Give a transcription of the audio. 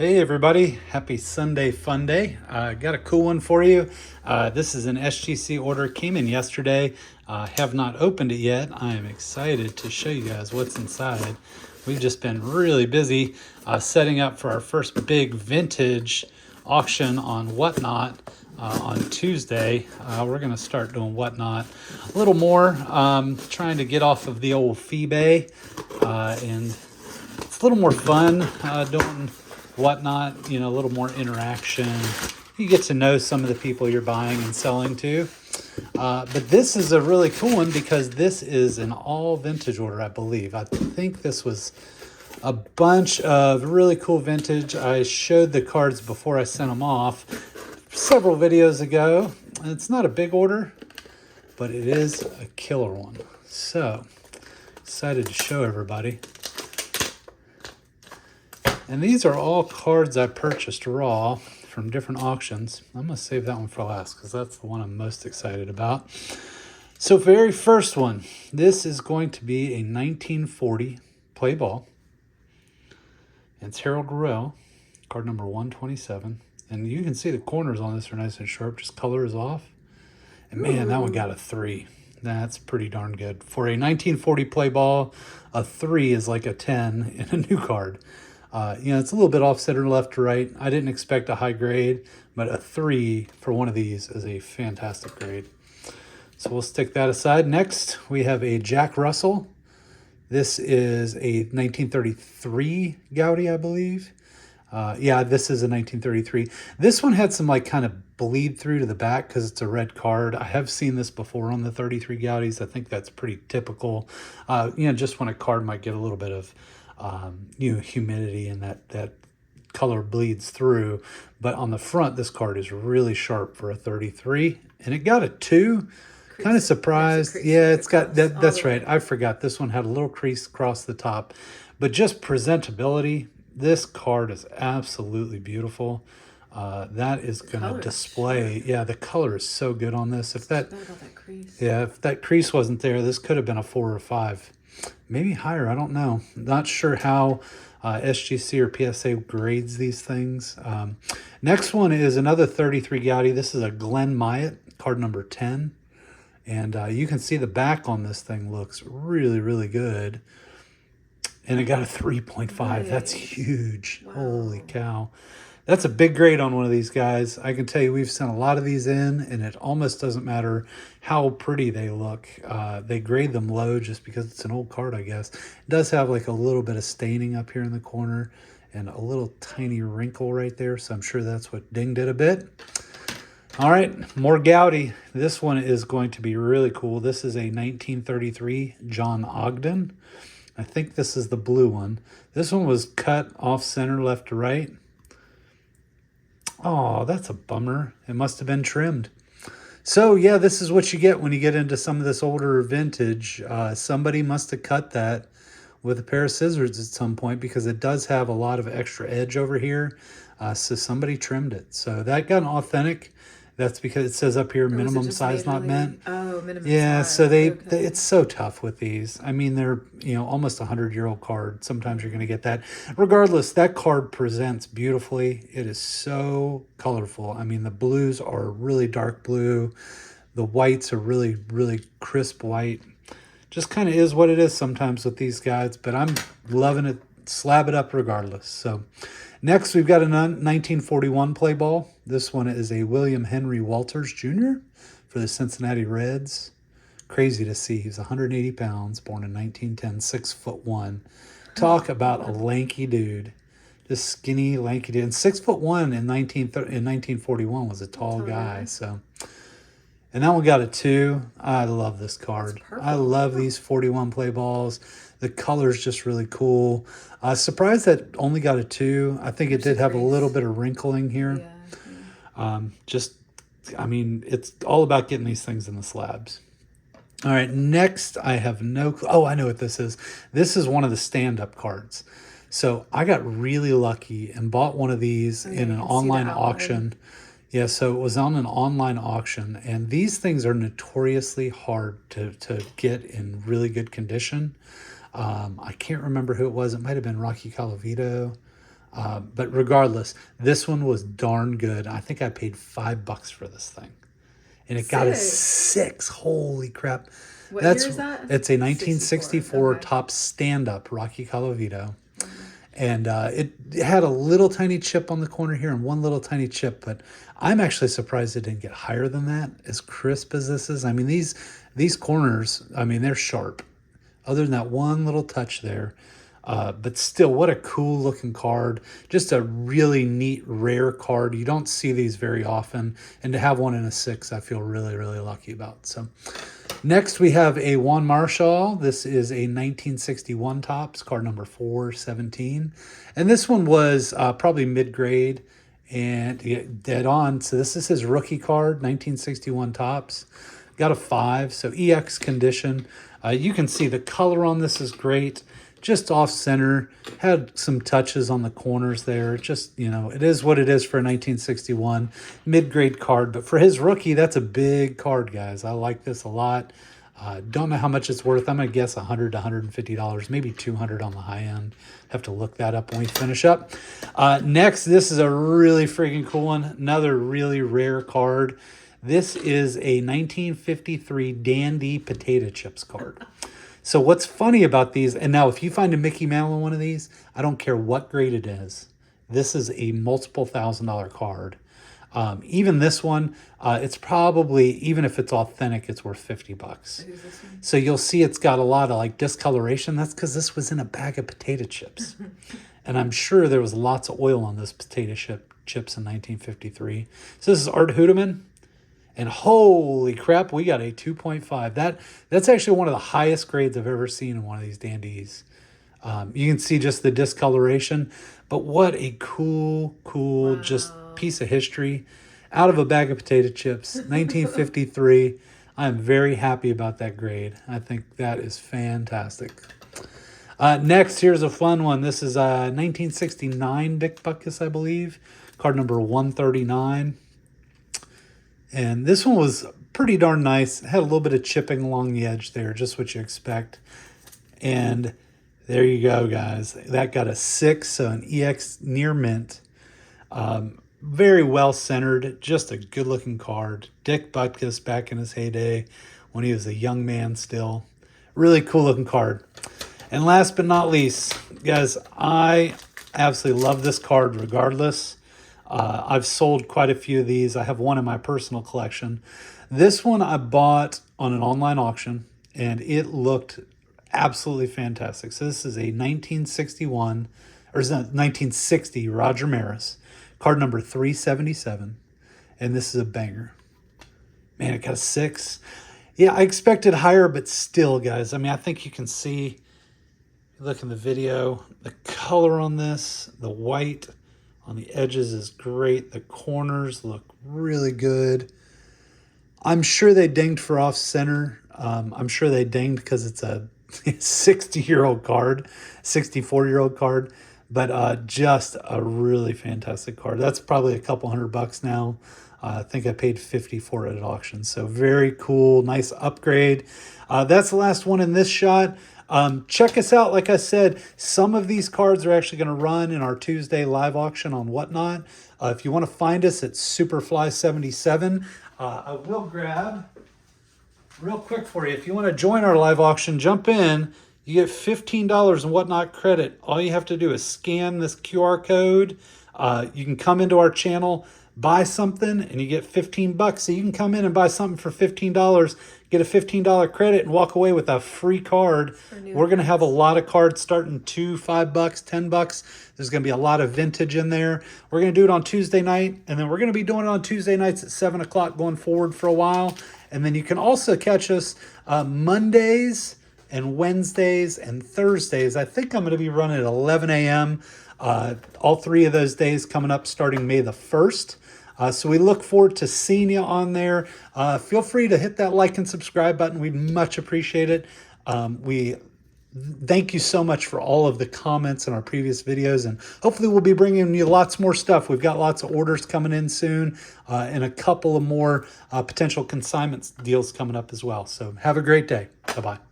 Hey everybody, happy Sunday fun day. Got a cool one for you. This is an SGC order, came in yesterday. Have not opened it yet. I am excited to show you guys what's inside. We've just been really busy setting up for our first big vintage auction on Whatnot on Tuesday. We're going to start doing Whatnot a little more, trying to get off of the old Feebay, and it's a little more fun doing Whatnot, a little more interaction. You get to know some of the people you're buying and selling to. But this is a really cool one because this is an all vintage order, I believe. I think this was a bunch of really cool vintage. I showed the cards before I sent them off several videos ago. It's not a big order, but it is a killer one. So excited to show everybody. And these are all cards I purchased raw from different auctions. I'm going to save that one for last because that's the one I'm most excited about. So very first one, this is going to be a 1940 play ball. It's Harold Gorell, card number 127. And you can see the corners on this are nice and sharp, just color is off. And man, that one got a 3. That's pretty darn good. For a 1940 play ball, a 3 is like a 10 in a new card. It's a little bit off center left to right. I didn't expect a high grade, but a 3 for one of these is a fantastic grade. So we'll stick that aside. Next, we have a Jack Russell. This is a 1933 Gaudi, I believe. This is a 1933. This one had some kind of bleed through to the back because it's a red card. I have seen this before on the 33 Gaudis. I think that's pretty typical. Just when a card might get a little bit of humidity and that color bleeds through. But on the front, this card is really sharp for a 33, and it got a 2. Kind of surprised. Yeah, it's got that. That's right. I forgot this one had a little crease across the top, but just presentability. This card is absolutely beautiful. That is going to display. Yeah, the color is so good on this. If that crease wasn't there, this could have been a 4 or 5. Maybe higher, I don't know. Not sure how SGC or PSA grades these things. Next one is another 33 Gaudi. This is a Glenn Myatt, card number 10. And you can see the back on this thing looks really, really good. And it got a 3.5. Nice. That's huge. Wow. Holy cow. That's a big grade on one of these guys. I can tell you we've sent a lot of these in, and it almost doesn't matter how pretty they look. They grade them low just because it's an old card, I guess. It does have a little bit of staining up here in the corner and a little tiny wrinkle right there, so I'm sure that's what dinged it a bit. All right, more Gaudi. This one is going to be really cool. This is a 1933 John Ogden. I think this is the blue one. This one was cut off center left to right. Oh, that's a bummer. It must have been trimmed. So yeah, this is what you get when you get into some of this older vintage. Somebody must have cut that with a pair of scissors at some point because it does have a lot of extra edge over here. So somebody trimmed it. So that got an authentic. That's because it says up here, minimum size not meant. Oh, minimum size. Yeah, so it's so tough with these. I mean, they're, almost 100-year-old card. Sometimes you're going to get that. Regardless, that card presents beautifully. It is so colorful. I mean, the blues are really dark blue. The whites are really, really crisp white. Just kind of is what it is sometimes with these guys, but I'm loving it. Slab it up regardless. So next, we've got a 1941 play ball. This one is a William Henry Walters Jr. for the Cincinnati Reds. Crazy to see. He's 180 pounds, born in 1910, 6'1". Talk about a lanky dude. Just skinny, lanky dude. And 6'1" in 1941 was a tall guy. So, and that one got a 2. I love this card. I love these 41 play balls. The color's just really cool. Surprised that only got a 2. I think it did have a little bit of wrinkling here. It's all about getting these things in the slabs. All right, next I have no clue. Oh, I know what this is. This is one of the stand-up cards. So I got really lucky and bought one of these in an online auction. Yeah, so it was on an online auction, and these things are notoriously hard to get in really good condition. I can't remember who it was. It might have been Rocky Calavito. But regardless, this one was darn good. I think I paid $5 for this thing. And it got a 6. Holy crap. What year is that? It's a 1964 okay. top stand-up Rocky Colavito. And it had a little tiny chip on the corner here and one little tiny chip, but I'm actually surprised it didn't get higher than that, as crisp as this is. I mean, these corners, I mean, they're sharp. Other than that one little touch there. But still, what a cool looking card. Just a really neat, rare card. You don't see these very often. And to have one in a 6, I feel really, really lucky about. So next we have a Juan Marshall. This is a 1961 Topps, card number 417. And this one was probably mid-grade and dead on. So this is his rookie card, 1961 Topps. Got a 5, so EX condition. You can see the color on this is great. Just off center, had some touches on the corners there. Just, you know, it is what it is for a 1961 mid-grade card. But for his rookie, that's a big card, guys. I like this a lot. Don't know how much it's worth. I'm going to guess $100 to $150, maybe $200 on the high end. Have to look that up when we finish up. Next, this is a really freaking cool one. Another really rare card. This is a 1953 Dandy Potato Chips card. So what's funny about these, and now if you find a Mickey Mantle on one of these, I don't care what grade it is. This is a multiple $1,000 card. Even this one, it's probably, even if it's authentic, it's worth $50. So you'll see it's got a lot of like discoloration. That's because this was in a bag of potato chips. And I'm sure there was lots of oil on those potato chips in 1953. So this is Art Hudeman. And holy crap, we got a 2.5. That's actually one of the highest grades I've ever seen in one of these dandies. You can see just the discoloration, but what a cool, wow, just piece of history out of a bag of potato chips, 1953. I'm very happy about that grade. I think that is fantastic. Next, here's a fun one. This is 1969 Dick Butkus, I believe, card number 139. And this one was pretty darn nice. It had a little bit of chipping along the edge there, just what you expect. And there you go, guys. That got a 6, so an EX near mint. Very well centered, just a good looking card. Dick Butkus back in his heyday when he was a young man still. Really cool looking card. And last but not least, guys, I absolutely love this card regardless. I've sold quite a few of these. I have one in my personal collection. This one I bought on an online auction, and it looked absolutely fantastic. So this is a 1961, or is that 1960 Roger Maris, card number 377, and this is a banger. Man, it got a 6. Yeah, I expected higher, but still, guys, I mean, I think you can see, look in the video, the color on this, the white on the edges is great. The corners look really good. I'm sure they dinged for off center. I'm sure they dinged because it's a 60-year-old card, 64-year-old card, but just a really fantastic card. That's probably a couple $100 now. I think I paid $50 for it at auction. So very cool, nice upgrade. That's the last one in this shot. Check us out. Like I said, some of these cards are actually going to run in our Tuesday live auction on Whatnot. If you want to find us at Superfly77, I will grab real quick for you. If you want to join our live auction, jump in. You get $15 in Whatnot credit. All you have to do is scan this QR code. You can come into our channel, buy something, and you get $15. So you can come in and buy something for $15, get a $15 credit, and walk away with a free card. We're going to have a lot of cards starting $2, $5, $10. There's going to be a lot of vintage in there. We're going to do it on Tuesday night, and then we're going to be doing it on Tuesday nights at 7 o'clock going forward for a while. And then you can also catch us Mondays and Wednesdays and Thursdays. I think I'm going to be running at 11 a.m. All 3 of those days coming up starting May the 1st. So we look forward to seeing you on there. Feel free to hit that like and subscribe button. We'd much appreciate it. We thank you so much for all of the comments in our previous videos, and hopefully we'll be bringing you lots more stuff. We've got lots of orders coming in soon, and a couple of more potential consignment deals coming up as well. So have a great day. Bye-bye.